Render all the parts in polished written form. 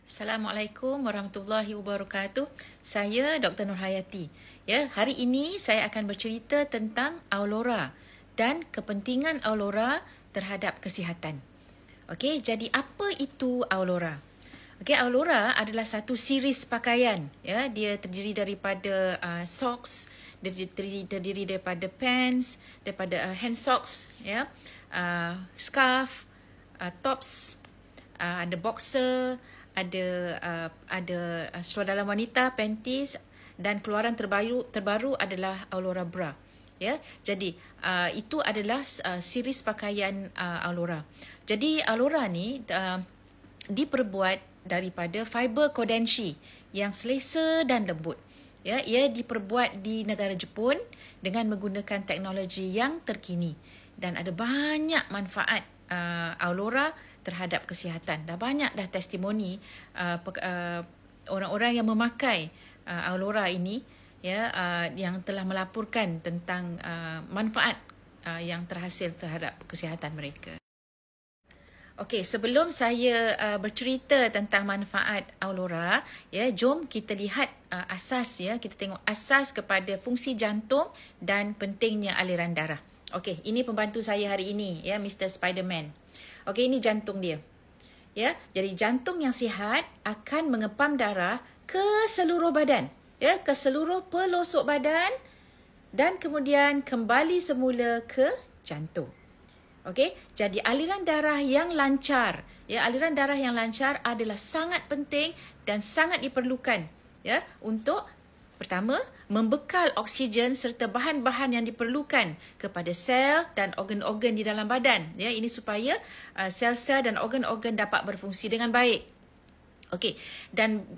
Assalamualaikum warahmatullahi wabarakatuh. Saya Dr. Nurhayati. Ya, hari ini saya akan bercerita tentang Aulora dan kepentingan Aulora terhadap kesihatan. Okey, jadi apa itu Aulora? Okey, Aulora adalah satu series pakaian. Ya, dia terdiri daripada socks, terdiri daripada pants, daripada hand socks, ya, scarf, tops, ada boxer, ada seluar dalam wanita, panties, dan keluaran terbaru adalah Aulora bra. Ya, jadi itu adalah series pakaian Aulora. Jadi Aulora ni diperbuat daripada fiber kodenshi yang selesa dan lembut. Ya, ia diperbuat di negara Jepun dengan menggunakan teknologi yang terkini dan ada banyak manfaat Aulora terhadap kesihatan. Dah banyak dah testimoni orang-orang yang memakai Aulora ini, ya, yang telah melaporkan tentang manfaat yang terhasil terhadap kesihatan mereka. Okey, sebelum saya bercerita tentang manfaat Aulora, ya, jom kita lihat asas, ya, kita tengok asas kepada fungsi jantung dan pentingnya aliran darah. Okey, ini pembantu saya hari ini, ya, Mr. Spiderman. Okey, ini jantung dia. Ya, jadi jantung yang sihat akan mengepam darah ke seluruh badan, ya, ke seluruh pelosok badan dan kemudian kembali semula ke jantung. Okey, jadi aliran darah yang lancar, ya, aliran darah yang lancar adalah sangat penting dan sangat diperlukan, ya, untuk pertama, membekal oksigen serta bahan-bahan yang diperlukan kepada sel dan organ-organ di dalam badan. Ya, ini supaya sel-sel dan organ-organ dapat berfungsi dengan baik. Okey, dan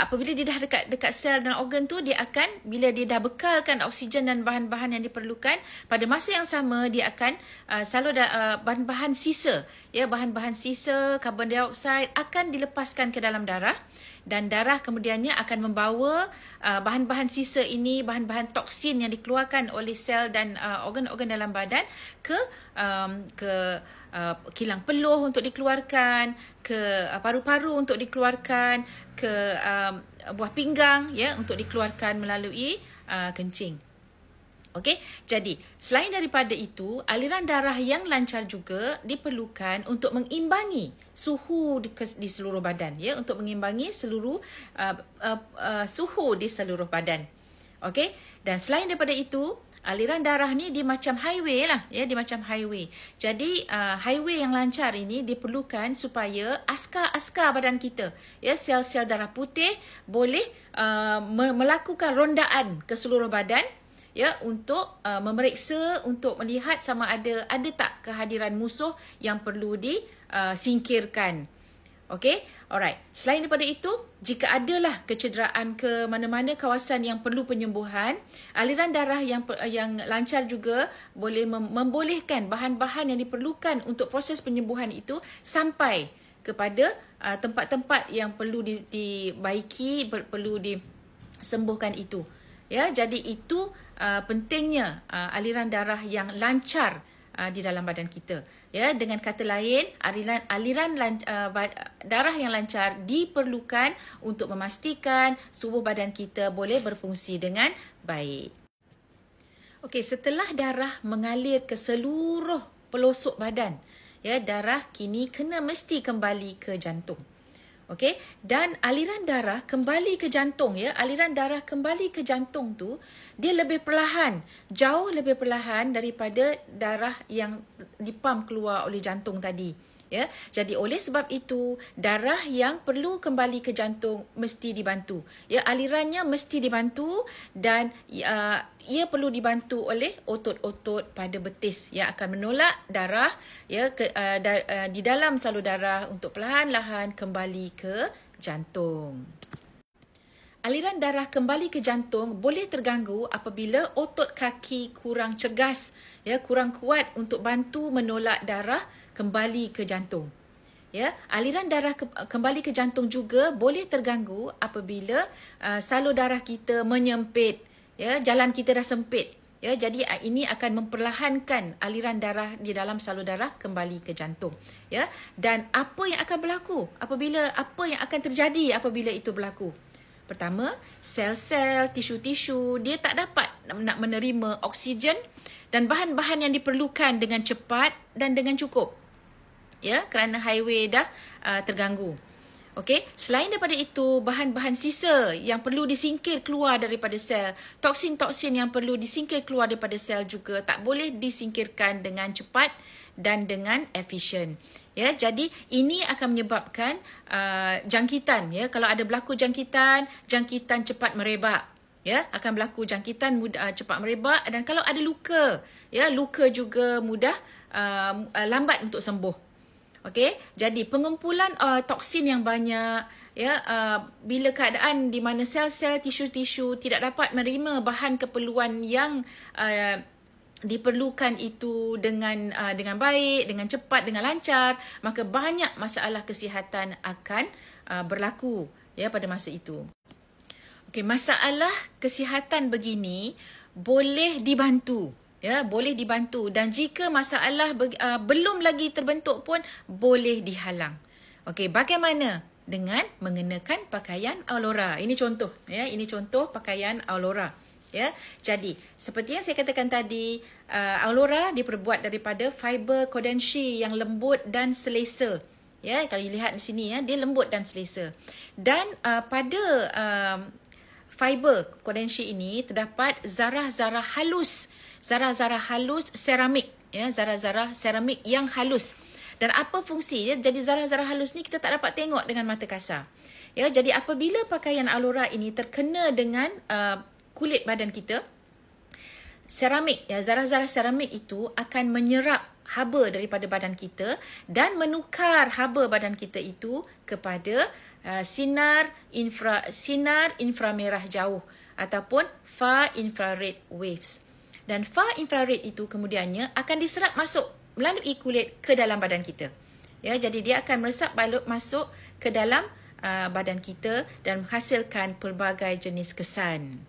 apabila dia dah dekat sel dan organ tu, dia akan, bila dia dah bekalkan oksigen dan bahan-bahan yang diperlukan, pada masa yang sama dia akan selalu bahan-bahan sisa, ya, bahan-bahan sisa karbon dioksida akan dilepaskan ke dalam darah. Dan darah kemudiannya akan membawa bahan-bahan sisa ini, bahan-bahan toksin yang dikeluarkan oleh sel dan organ-organ dalam badan ke kilang peluh untuk dikeluarkan, ke paru-paru untuk dikeluarkan, ke buah pinggang, ya, untuk dikeluarkan melalui kencing. Okey, jadi selain daripada itu, aliran darah yang lancar juga diperlukan untuk mengimbangi suhu di seluruh badan, ya, untuk mengimbangi seluruh suhu di seluruh badan. Okey, dan selain daripada itu, aliran darah ni dia macam highway lah, ya, dia macam highway. Jadi highway yang lancar ini diperlukan supaya askar-askar badan kita, ya, sel-sel darah putih boleh melakukan rondaan ke seluruh badan, ya, untuk memeriksa, untuk melihat sama ada tak kehadiran musuh yang perlu disingkirkan. Okey, alright. Selain daripada itu, jika adalah kecederaan ke mana-mana kawasan yang perlu penyembuhan, aliran darah yang lancar juga boleh membolehkan bahan-bahan yang diperlukan untuk proses penyembuhan itu sampai kepada tempat-tempat yang perlu dibaiki, perlu disembuhkan itu. Ya, jadi itu pentingnya aliran darah yang lancar di dalam badan kita. Ya, dengan kata lain, aliran darah yang lancar diperlukan untuk memastikan tubuh badan kita boleh berfungsi dengan baik. Okey, setelah darah mengalir ke seluruh pelosok badan, ya, darah kini mesti kembali ke jantung. Okey, dan aliran darah kembali ke jantung, ya, aliran darah kembali ke jantung tu dia lebih perlahan, jauh lebih perlahan daripada darah yang dipam keluar oleh jantung tadi, ya. Jadi oleh sebab itu, darah yang perlu kembali ke jantung mesti dibantu, ya, alirannya mesti dibantu dan ia perlu dibantu oleh otot-otot pada betis yang akan menolak darah, ya, di dalam salur darah untuk perlahan-lahan kembali ke jantung. Aliran darah kembali ke jantung boleh terganggu apabila otot kaki kurang cergas, ya, kurang kuat untuk bantu menolak darah kembali ke jantung. Ya, aliran darah kembali ke jantung juga boleh terganggu apabila salur darah kita menyempit, ya, jalan kita dah sempit. Ya, jadi ini akan memperlahankan aliran darah di dalam salur darah kembali ke jantung. Ya, dan apa yang akan berlaku apa yang akan terjadi apabila itu berlaku? Pertama, sel-sel, tisu-tisu dia tak dapat nak menerima oksigen dan bahan-bahan yang diperlukan dengan cepat dan dengan cukup. Ya, kerana highway dah terganggu. Okey, selain daripada itu, bahan-bahan sisa yang perlu disingkir keluar daripada sel, toksin-toksin yang perlu disingkir keluar daripada sel juga tak boleh disingkirkan dengan cepat dan dengan efisien. Ya, jadi ini akan menyebabkan jangkitan. Ya, kalau ada berlaku jangkitan cepat merebak. Ya, akan berlaku jangkitan cepat merebak, dan kalau ada luka, ya, luka juga mudah lambat untuk sembuh. Okey, jadi pengumpulan toksin yang banyak, ya, bila keadaan di mana sel-sel tisu-tisu tidak dapat menerima bahan keperluan yang diperlukan itu dengan baik, dengan cepat, dengan lancar, maka banyak masalah kesihatan akan berlaku, ya, pada masa itu. Okey, masalah kesihatan begini boleh dibantu. Ya, boleh dibantu, dan jika masalah belum lagi terbentuk pun boleh dihalang. Okey, bagaimana? Dengan mengenakan pakaian Aulora. Ini contoh, ya, ini contoh pakaian Aulora. Ya, jadi seperti yang saya katakan tadi, Aulora diperbuat daripada fiber kodensi yang lembut dan selesa. Ya, kalau lihat di sini, ya, dia lembut dan selesa. Dan pada fiber kodensi ini terdapat zarah-zarah halus seramik, ya, zarah-zarah seramik yang halus. Dan apa fungsi dia? Jadi zarah-zarah halus ni kita tak dapat tengok dengan mata kasar. Ya, jadi apabila pakaian Aulora ini terkena dengan kulit badan kita, seramik, ya, zarah-zarah seramik itu akan menyerap haba daripada badan kita dan menukar haba badan kita itu kepada sinar inframerah jauh ataupun far infrared waves. Dan far infrared itu kemudiannya akan diserap masuk melalui kulit ke dalam badan kita. Ya, jadi dia akan meresap masuk ke dalam badan kita dan menghasilkan pelbagai jenis kesan.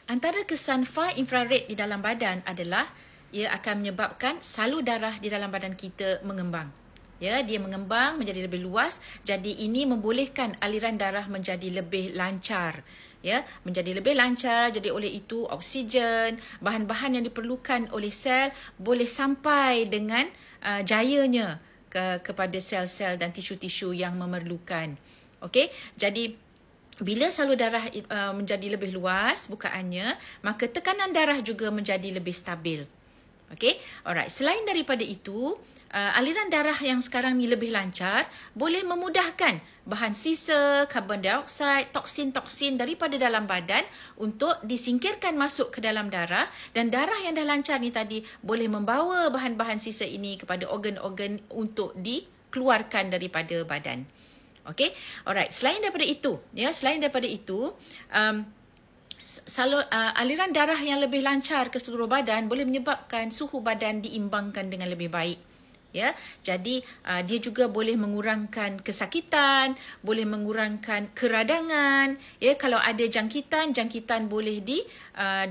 Antara kesan far infrared di dalam badan adalah ia akan menyebabkan salur darah di dalam badan kita mengembang. Ya, dia mengembang menjadi lebih luas, jadi ini membolehkan aliran darah menjadi lebih lancar. Ya, menjadi lebih lancar, jadi oleh itu oksigen, bahan-bahan yang diperlukan oleh sel boleh sampai dengan jayanya kepada sel-sel dan tisu-tisu yang memerlukan. Okey, jadi bila salur darah menjadi lebih luas bukaannya, maka tekanan darah juga menjadi lebih stabil. Okey, alright. Selain daripada itu, aliran darah yang sekarang ni lebih lancar boleh memudahkan bahan sisa, karbon dioksida, toksin-toksin daripada dalam badan untuk disingkirkan masuk ke dalam darah, dan darah yang dah lancar ni tadi boleh membawa bahan-bahan sisa ini kepada organ-organ untuk dikeluarkan daripada badan. Okey, alright. Selain daripada itu, aliran darah yang lebih lancar ke seluruh badan boleh menyebabkan suhu badan diimbangkan dengan lebih baik. Ya, jadi dia juga boleh mengurangkan kesakitan, boleh mengurangkan keradangan. Ya, kalau ada jangkitan boleh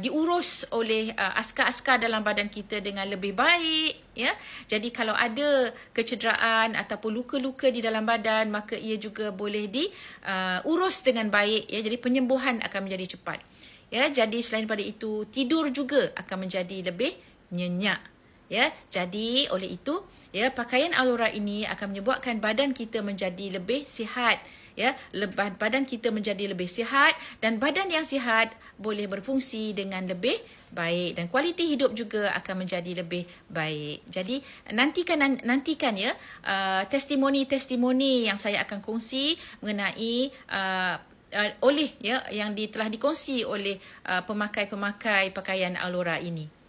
diurus oleh askar-askar dalam badan kita dengan lebih baik. Ya, jadi kalau ada kecederaan ataupun luka-luka di dalam badan, maka ia juga boleh diurus dengan baik. Ya, jadi penyembuhan akan menjadi cepat. Ya, jadi selain daripada itu, tidur juga akan menjadi lebih nyenyak. Ya, jadi oleh itu, ya, pakaian Aulora ini akan menyebabkan badan kita menjadi lebih sihat. Ya, badan kita menjadi lebih sihat, dan badan yang sihat boleh berfungsi dengan lebih baik, dan kualiti hidup juga akan menjadi lebih baik. Jadi nantikan ya testimoni yang saya akan kongsi mengenai yang telah dikongsi oleh pemakai-pemakai pakaian Aulora ini.